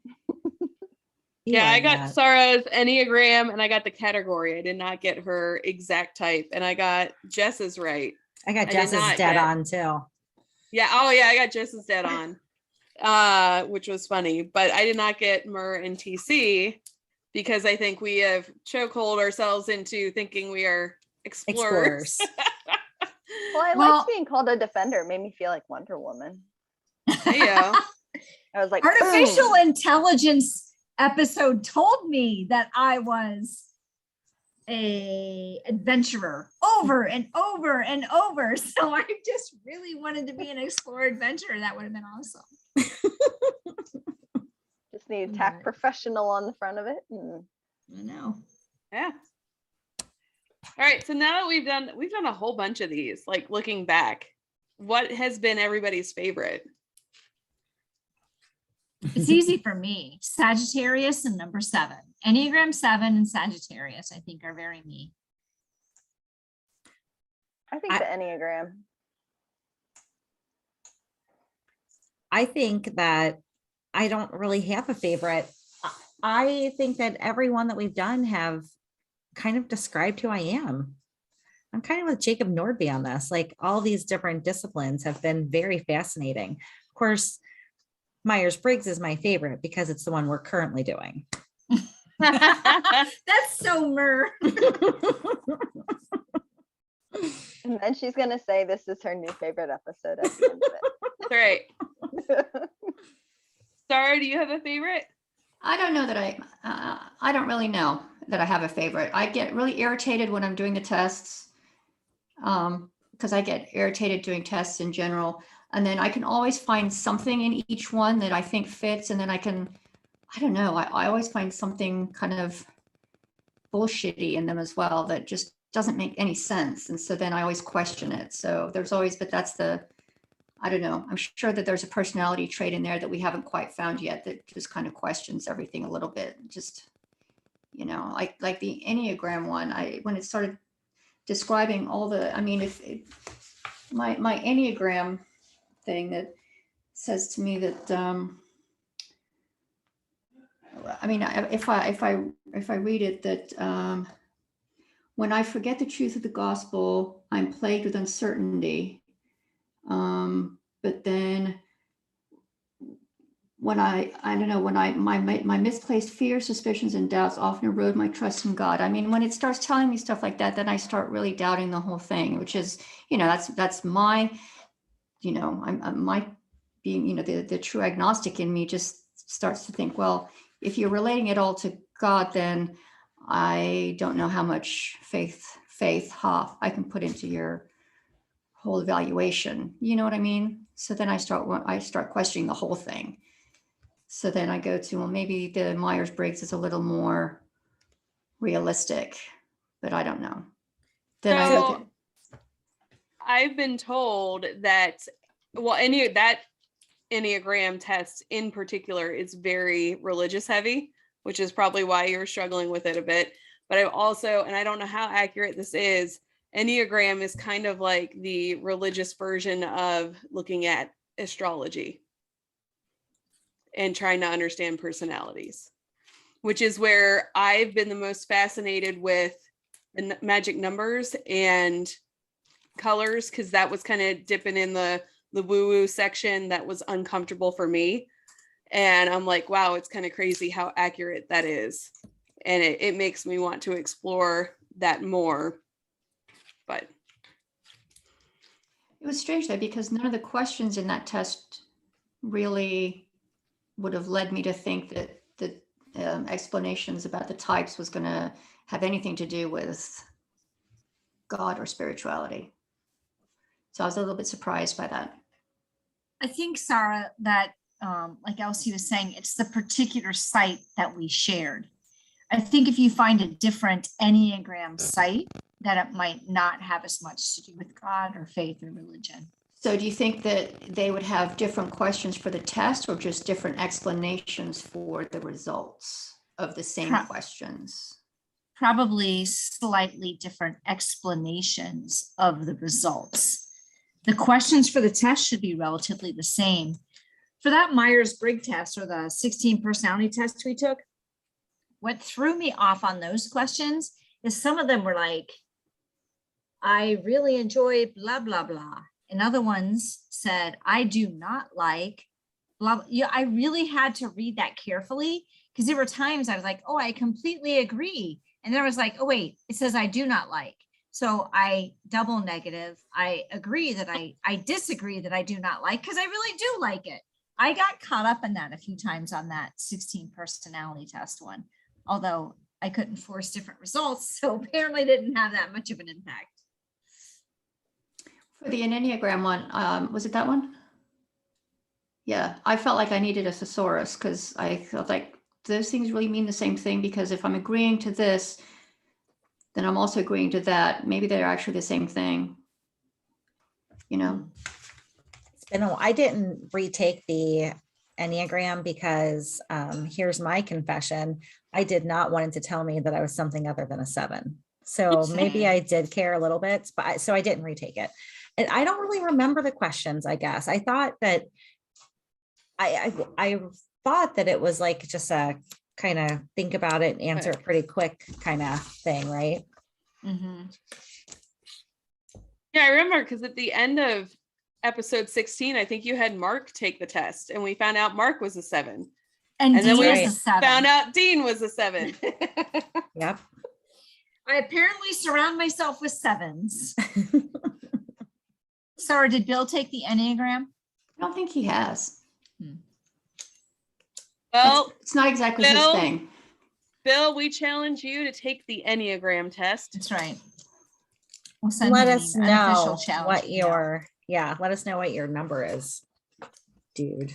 Yeah, I got that. Sarah's Enneagram and I got the category. I did not get her exact type. And I got Jess's right. I got did Jess's not dead get- on too. Yeah. Oh, yeah. I got Jess's dead on, which was funny. But I did not get Mer and TC because I think we have chokehold ourselves into thinking we are explorers. Well, I Well- liked being called a defender. It made me feel like Wonder Woman. Yeah. I was like, Artificial "Boom." intelligence episode told me that I was a adventurer over and over and over. So I just really wanted to be an explorer adventurer. That would have been awesome. Just need tack Right. professional on the front of it. And I know. Yeah. All right. So now that we've done a whole bunch of these, like looking back, what has been everybody's favorite? It's easy for me. Sagittarius and number 7. Enneagram 7 and Sagittarius, I think, are very me. I think the Enneagram. I think that I don't really have a favorite. I think that everyone that we've done have kind of described who I am. I'm kind of with Jacob Nordby on this. Like all these different disciplines have been very fascinating. Of course, Myers-Briggs is my favorite because it's the one we're currently doing. That's so Mer. And then she's going to say this is her new favorite episode at the end All right. of it. Sarah, do you have a favorite? I don't know that I don't really know that I have a favorite. I get really irritated when I'm doing the tests because I get irritated doing tests in general. And then I can always find something in each one that I think fits. And then I don't know, I always find something kind of bullshitty in them as well that just doesn't make any sense. And so then I always question it. So there's always, but I don't know. I'm sure that there's a personality trait in there that we haven't quite found yet that just kind of questions everything a little bit. Just, like the Enneagram one, when it started describing all the, I mean, my Enneagram thing that says to me that, I mean, if I read it, that when I forget the truth of the gospel, I'm plagued with uncertainty. But then when my misplaced fears, suspicions, and doubts often erode my trust in God. I mean, when it starts telling me stuff like that, then I start really doubting the whole thing, which is, that's my, I'm my being, the true agnostic in me just starts to think, well, if you're relating it all to God, then I don't know how much faith I can put into your whole evaluation. You know what I mean? So then I start questioning the whole thing. So then I go to, well, maybe the Myers-Briggs is a little more realistic, but I don't know. Then I look at, I've been told that, well, that Enneagram test in particular is very religious heavy, which is probably why you're struggling with it a bit. But I've also, and I don't know how accurate this is, Enneagram is kind of like the religious version of looking at astrology and trying to understand personalities, which is where I've been the most fascinated with the magic numbers and colors, because that was kind of dipping in the woo-woo section that was uncomfortable for me. And I'm like, wow, it's kind of crazy how accurate that is. And it makes me want to explore that more. But it was strange though, because none of the questions in that test really would have led me to think that the explanations about the types was going to have anything to do with God or spirituality. So I was a little bit surprised by that. I think, Sarah, that like Elsie was saying, it's the particular site that we shared. I think if you find a different Enneagram site, that it might not have as much to do with God or faith or religion. So do you think that they would have different questions for the test or just different explanations for the results of the same Pro- questions? Probably slightly different explanations of the results. The questions for the test should be relatively the same. For that Myers-Briggs test or the 16 personality test we took, what threw me off on those questions is some of them were like, I really enjoy blah, blah, blah. And other ones said, I do not like blah, blah. Yeah, I really had to read that carefully because there were times I was like, oh, I completely agree. And then I was like, oh, wait, it says I do not like. So I double negative. I agree that I disagree that I do not like because I really do like it. I got caught up in that a few times on that 16 personality test one, although I couldn't force different results. So apparently didn't have that much of an impact. For the Enneagram one, was it that one? Yeah, I felt like I needed a thesaurus because I felt like those things really mean the same thing, because if I'm agreeing to this, then I'm also agreeing to that. Maybe they're actually the same thing. You know? It's been I didn't retake the Enneagram because here's my confession. I did not want it to tell me that I was something other than a 7. So maybe I did care a little bit, but so I didn't retake it. And I don't really remember the questions, I guess. I thought that I thought that it was like just a kind of think about it and answer it pretty quick kind of thing, right? Mm-hmm. Yeah, I remember because at the end of episode 16, I think you had Mark take the test and we found out Mark was a 7. And then Dean we is a 7. found out Dean was a 7. Yep. I apparently surround myself with 7s. Sarah, did Bill take the Enneagram? I don't think he has. Well, It's not exactly his Bill? thing. Bill, we challenge you to take the Enneagram test. That's right. We'll send Let him us an know unofficial challenge what email. let us know what your number is, dude.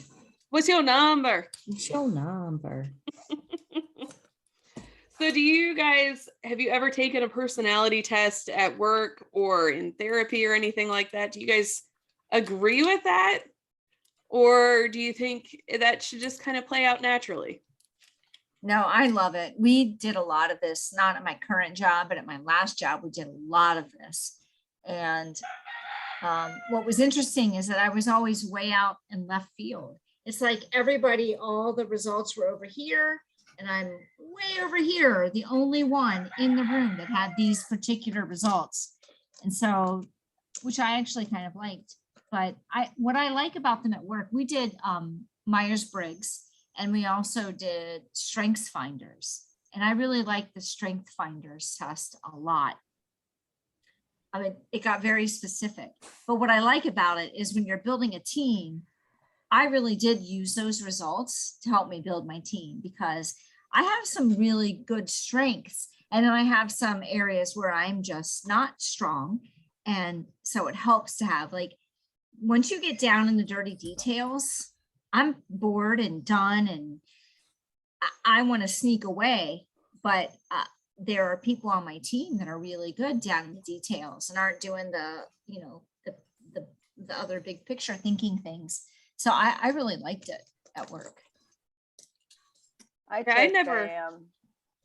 What's your number? What's your number? So do you guys, have you ever taken a personality test at work or in therapy or anything like that? Do you guys agree with that? Or do you think that should just kind of play out naturally? No, I love it. We did a lot of this, not at my current job, but at my last job, we did a lot of this. And what was interesting is that I was always way out in left field. It's like everybody, all the results were over here, and I'm way over here, the only one in the room that had these particular results. And so, which I actually kind of liked. But what I like about them at work, we did Myers-Briggs, and we also did Strengthsfinders. And I really like the Strengthsfinders test a lot. I mean, it got very specific. But what I like about it is when you're building a team, I really did use those results to help me build my team, because I have some really good strengths. And then I have some areas where I'm just not strong. And so it helps to have, like, once you get down in the dirty details, I'm bored and done and I want to sneak away, but there are people on my team that are really good down in the details and aren't doing the other big picture thinking things. So I really liked it at work.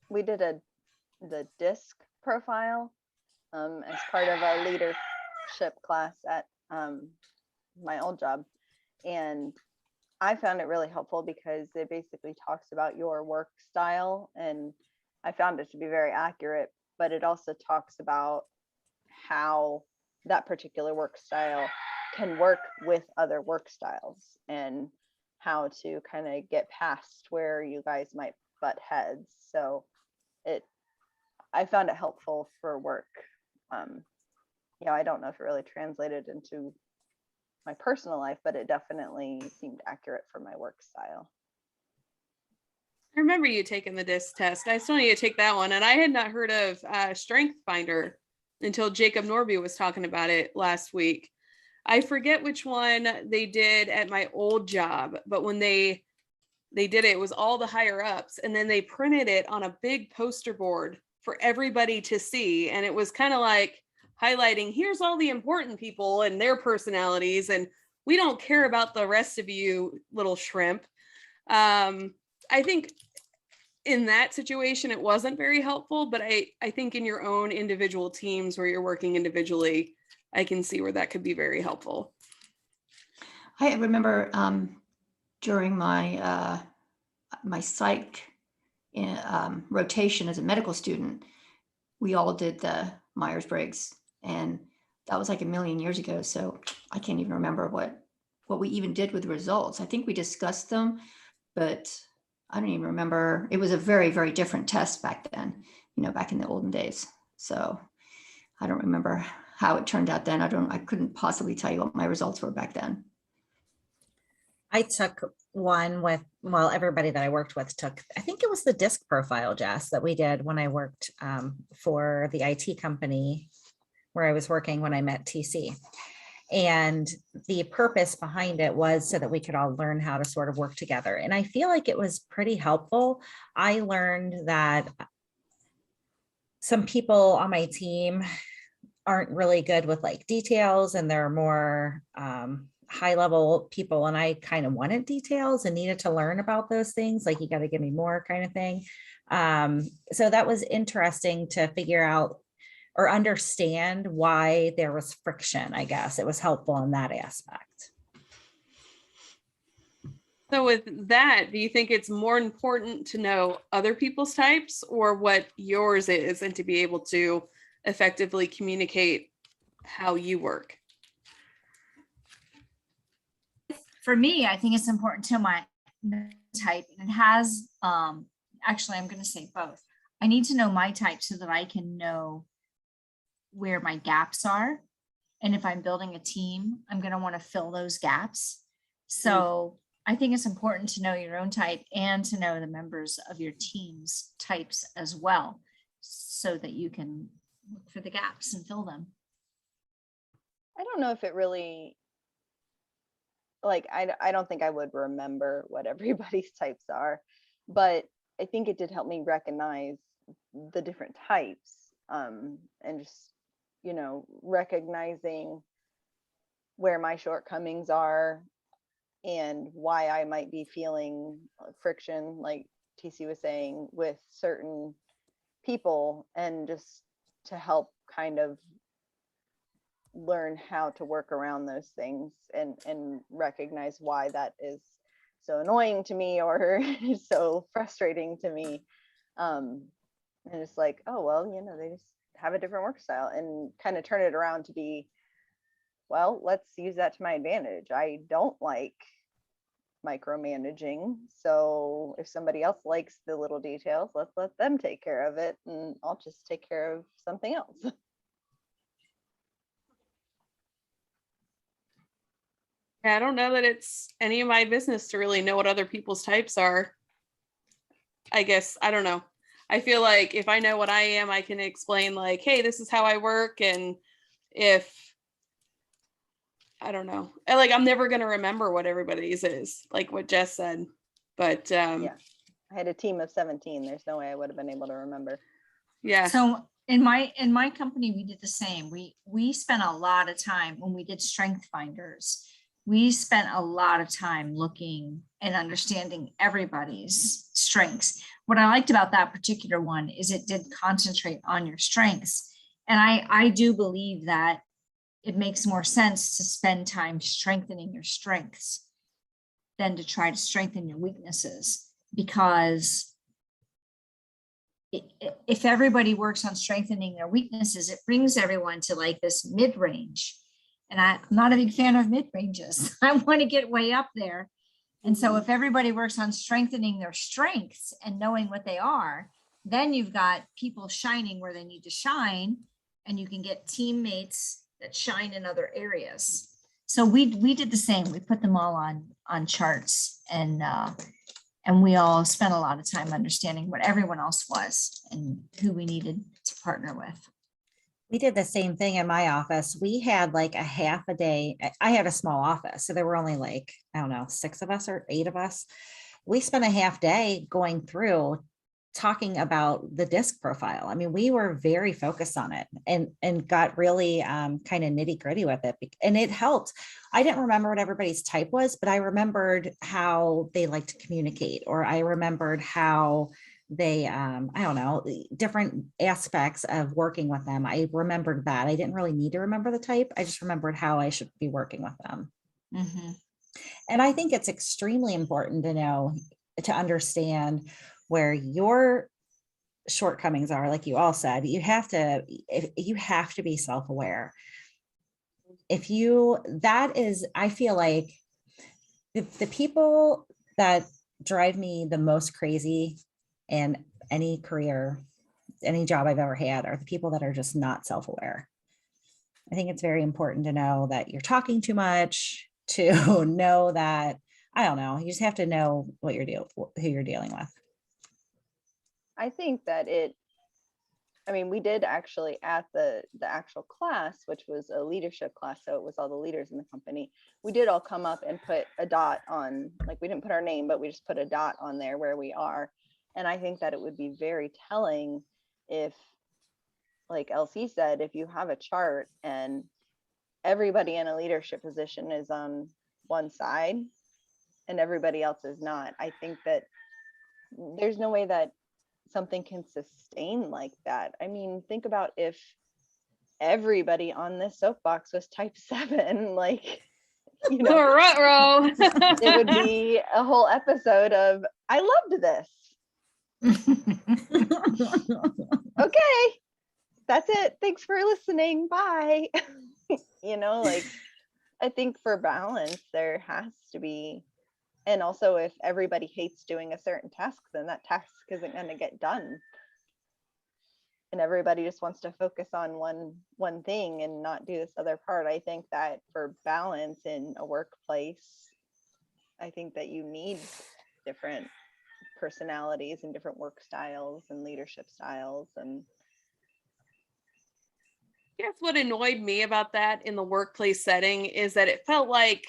We did the DISC profile as part of a leadership class at my old job, and I found it really helpful because it basically talks about your work style, and I found it to be very accurate, but it also talks about how that particular work style can work with other work styles and how to kind of get past where you guys might butt heads. So I found it helpful for work. I don't know if it really translated into my personal life, but it definitely seemed accurate for my work style. I remember you taking the DISC test. I still need to take that one. And I had not heard of Strengthsfinder until Jacob Norby was talking about it last week. I forget which one they did at my old job, but when they did it, it was all the higher ups, and then they printed it on a big poster board for everybody to see. And it was kind of like highlighting, here's all the important people and their personalities, and we don't care about the rest of you little shrimp. I think in that situation, it wasn't very helpful, but I think in your own individual teams where you're working individually, I can see where that could be very helpful. I remember during my my psych rotation as a medical student, we all did the Myers-Briggs, and that was like a million years ago. So I can't even remember what we even did with the results. I think we discussed them, but I don't even remember. It was a very, very different test back then, you know, back in the olden days. So I don't remember how it turned out then. I couldn't possibly tell you what my results were back then. I took one with, well, everybody that I worked with took, I think it was the disc profile, Jess, that we did when I worked for the IT company where I was working when I met TC. And the purpose behind it was so that we could all learn how to sort of work together. And I feel like it was pretty helpful. I learned that some people on my team aren't really good with like details, and they're more high level people. And I kind of wanted details and needed to learn about those things. Like, you got to give me more kind of thing. So that was interesting to figure out or understand why there was friction. I guess it was helpful in that aspect. So with that, do you think it's more important to know other people's types or what yours is, and to be able to effectively communicate how you work? For me, I think it's important to my type, and it has, actually, I'm going to say both. I need to know my type so that I can know where my gaps are. And if I'm building a team, I'm going to want to fill those gaps. So I think it's important to know your own type and to know the members of your team's types as well, so that you can look for the gaps and fill them. I don't know if it really, like, I don't think I would remember what everybody's types are, but I think it did help me recognize the different types, and just, you know, recognizing where my shortcomings are and why I might be feeling friction, like TC was saying, with certain people, and just to help kind of learn how to work around those things and recognize why that is so annoying to me or so frustrating to me. And it's like, oh, well, you know, they just have a different work style, and kind of turn it around to be, well, let's use that to my advantage. I don't like micromanaging. So if somebody else likes the little details, let's let them take care of it, and I'll just take care of something else. I don't know that it's any of my business to really know what other people's types are. I guess, I don't know. I feel like if I know what I am, I can explain like, hey, this is how I work. And if, I don't know, like, I'm never going to remember what everybody's is, like what Jess said. But Yeah, I had a team of 17. There's no way I would have been able to remember. Yeah. So in my company, we did the same. We spent a lot of time when we did Strengthsfinders. We spent a lot of time looking and understanding everybody's strengths. What I liked about that particular one is it did concentrate on your strengths. And I do believe that it makes more sense to spend time strengthening your strengths than to try to strengthen your weaknesses, because if everybody works on strengthening their weaknesses, it brings everyone to like this mid-range. And I'm not a big fan of mid-ranges. I want to get way up there. And so if everybody works on strengthening their strengths and knowing what they are, then you've got people shining where they need to shine, and you can get teammates that shine in other areas. So we did the same. We put them all on charts, and we all spent a lot of time understanding what everyone else was and who we needed to partner with. We did the same thing in my office. We had like a half a day. I had a small office, so there were only like, I don't know, 6 of us or 8 of us. We spent a half day going through talking about the disc profile. I mean, we were very focused on it and got really kind of nitty gritty with it. And it helped. I didn't remember what everybody's type was, but I remembered how they like to communicate, or I remembered how they, I don't know, different aspects of working with them. I remembered that. I didn't really need to remember the type. I just remembered how I should be working with them. Mhm. And I think it's extremely important to know, to understand where your shortcomings are. Like you all said, you have to be self-aware. I feel like the people that drive me the most crazy in any career, any job I've ever had, are the people that are just not self-aware. I think it's very important to know that you're talking too much, to know that, I don't know, you just have to know what who you're dealing with. I think that we did actually at the actual class, which was a leadership class, so it was all the leaders in the company, we did all come up and put a dot on, like, we didn't put our name, but we just put a dot on there where we are. And I think that it would be very telling if, like Elsie said, if you have a chart and everybody in a leadership position is on one side and everybody else is not, I think that there's no way that something can sustain like that. I mean, think about if everybody on this soapbox was type 7, like, you know, it would be a whole episode of, I loved this. Okay, that's it. Thanks for listening. Bye. You know, like, I think for balance, there has to be, and also if everybody hates doing a certain task, then that task isn't going to get done. And everybody just wants to focus on one thing and not do this other part. I think that for balance in a workplace, I think that you need different personalities and different work styles and leadership styles. And guess what annoyed me about that in the workplace setting is that it felt like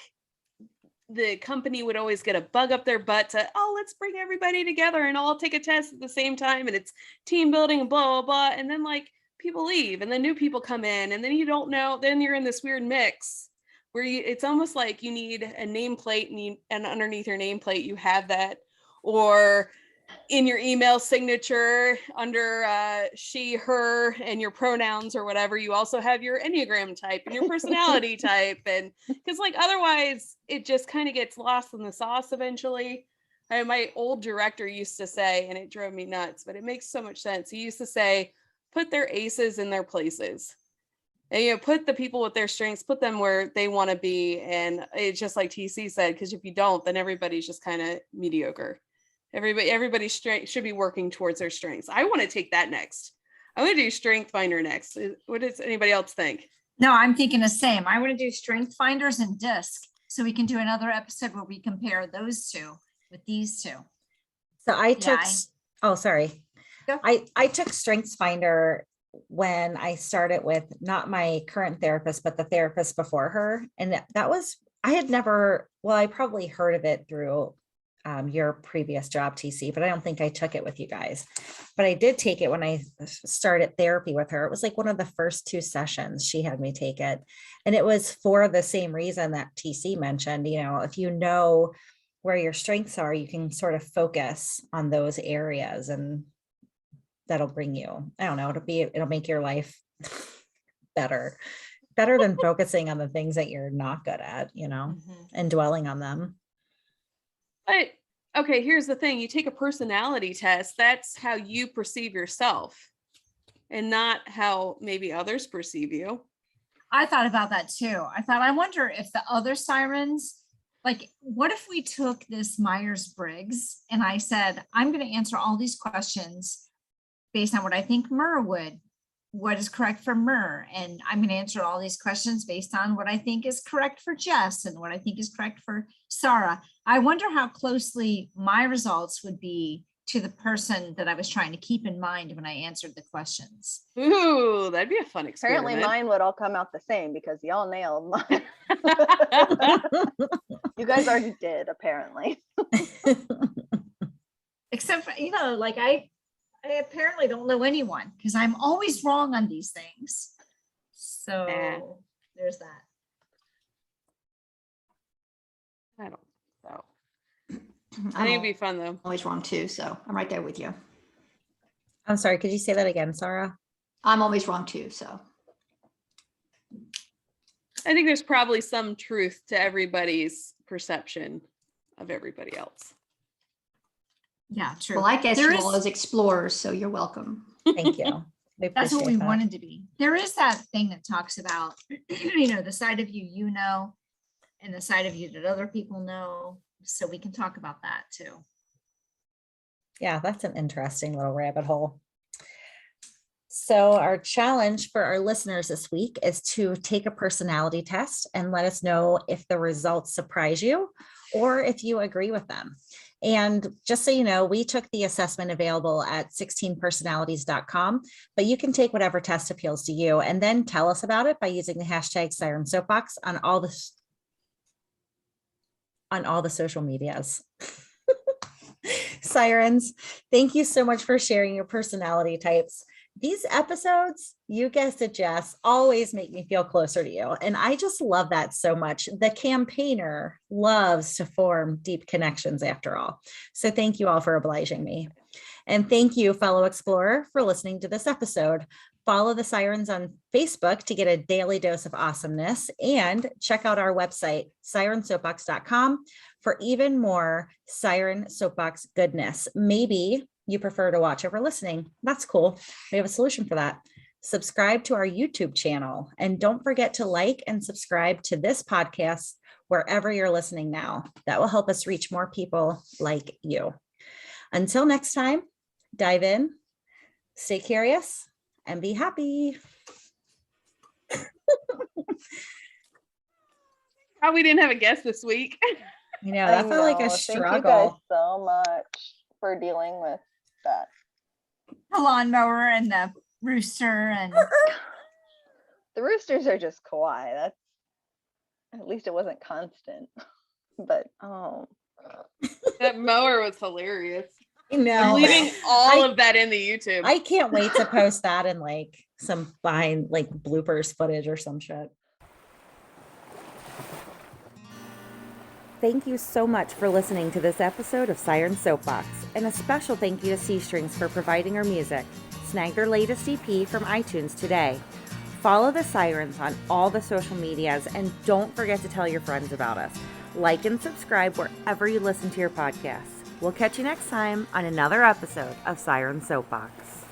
the company would always get a bug up their butt to, oh, let's bring everybody together and all take a test at the same time, and it's team building and blah, blah, blah. And then, like, people leave and then new people come in, and then you don't know, then you're in this weird mix where it's almost like you need a nameplate, and underneath your nameplate you have that, or in your email signature under she, her, and your pronouns or whatever, you also have your Enneagram type and your personality type. And because, like, otherwise it just kind of gets lost in the sauce eventually. My old director used to say, and it drove me nuts, but it makes so much sense. He used to say, put their aces in their places. And, you know, put the people with their strengths, put them where they want to be. And it's just like TC said, because if you don't, then everybody's just kind of mediocre. Everybody's strength should be working towards their strengths. I want to take that next. I want to do Strengthsfinder next. What does anybody else think? No, I'm thinking the same. I want to do Strengthsfinders and DISC, so we can do another episode where we compare those two with these two. So I took, Yeah, oh, sorry. Go. I took Strengthsfinder when I started with not my current therapist, but the therapist before her. And that was, I had never, well, I probably heard of it through your previous job, TC, but I don't think I took it with you guys. But I did take it when I started therapy with her. It was like one of the first 2 sessions she had me take it. And it was for the same reason that TC mentioned, you know, if you know where your strengths are, you can sort of focus on those areas, and that'll bring you, I don't know, it'll make your life better than focusing on the things that you're not good at, you know, and dwelling on them. But okay, here's the thing. You take a personality test. That's how you perceive yourself and not how maybe others perceive you. I thought about that too. I wonder if the other sirens, like, what if we took this Myers-Briggs and I said, I'm going to answer all these questions based on what I think Myrrh would, what is correct for Myrrh. And I'm going to answer all these questions based on what I think is correct for Jess and what I think is correct for Sarah. I wonder how closely my results would be to the person that I was trying to keep in mind when I answered the questions. Ooh, that'd be a fun experiment. apparently mine would all come out the same because y'all nailed mine. You guys already did, apparently. Except for, you know, like I apparently don't know anyone because I'm always wrong on these things. So there's that. I don't know. I I'm think it'd be fun though. always wrong too, so I'm right there with you. I'm sorry, could you say that again, Sarah? I'm always wrong too, so. I think there's probably some truth to everybody's perception of everybody else. Yeah, true. Well, I guess There you is- all as explorers, so you're welcome. Thank you. We That's what appreciate we that. wanted to be. There is that thing that talks about, you know, the side of you know, and the side of you that other people know. So we can talk about that too. Yeah, that's an interesting little rabbit hole. So our challenge for our listeners this week is to take a personality test and let us know if the results surprise you or if you agree with them. And just so you know, we took the assessment available at 16personalities.com, but you can take whatever test appeals to you and then tell us about it by using the hashtag Siren Soapbox on all the social medias. Sirens, thank you so much for sharing your personality types. These episodes, you guessed it, Jess, always make me feel closer to you. And I just love that so much. The campaigner loves to form deep connections after all. So thank you all for obliging me. And thank you, fellow explorer, for listening to this episode. Follow the Sirens on Facebook to get a daily dose of awesomeness and check out our website, sirensoapbox.com, for even more Siren Soapbox goodness. Maybe you prefer to watch over listening. That's cool. We have a solution for that. Subscribe to our YouTube channel and don't forget to like and subscribe to this podcast wherever you're listening now. That will help us reach more people like you. Until next time, dive in, stay curious, and be happy. Oh, we didn't have a guest this week. You know, that felt like a Thank you guys struggle. so much for dealing with that. The lawnmower and the rooster and The roosters are just Kauai. That's at least it wasn't constant. But That mower was hilarious. You I'm know, leaving all of that in the YouTube. I can't wait to post that in like some behind like bloopers footage or some shit. Thank you so much for listening to this episode of Siren Soapbox, and a special thank you to C Strings for providing our music. Snag their latest EP from iTunes today. Follow the Sirens on all the social medias, and don't forget to tell your friends about us. Like and subscribe wherever you listen to your podcasts. We'll catch you next time on another episode of Siren Soapbox.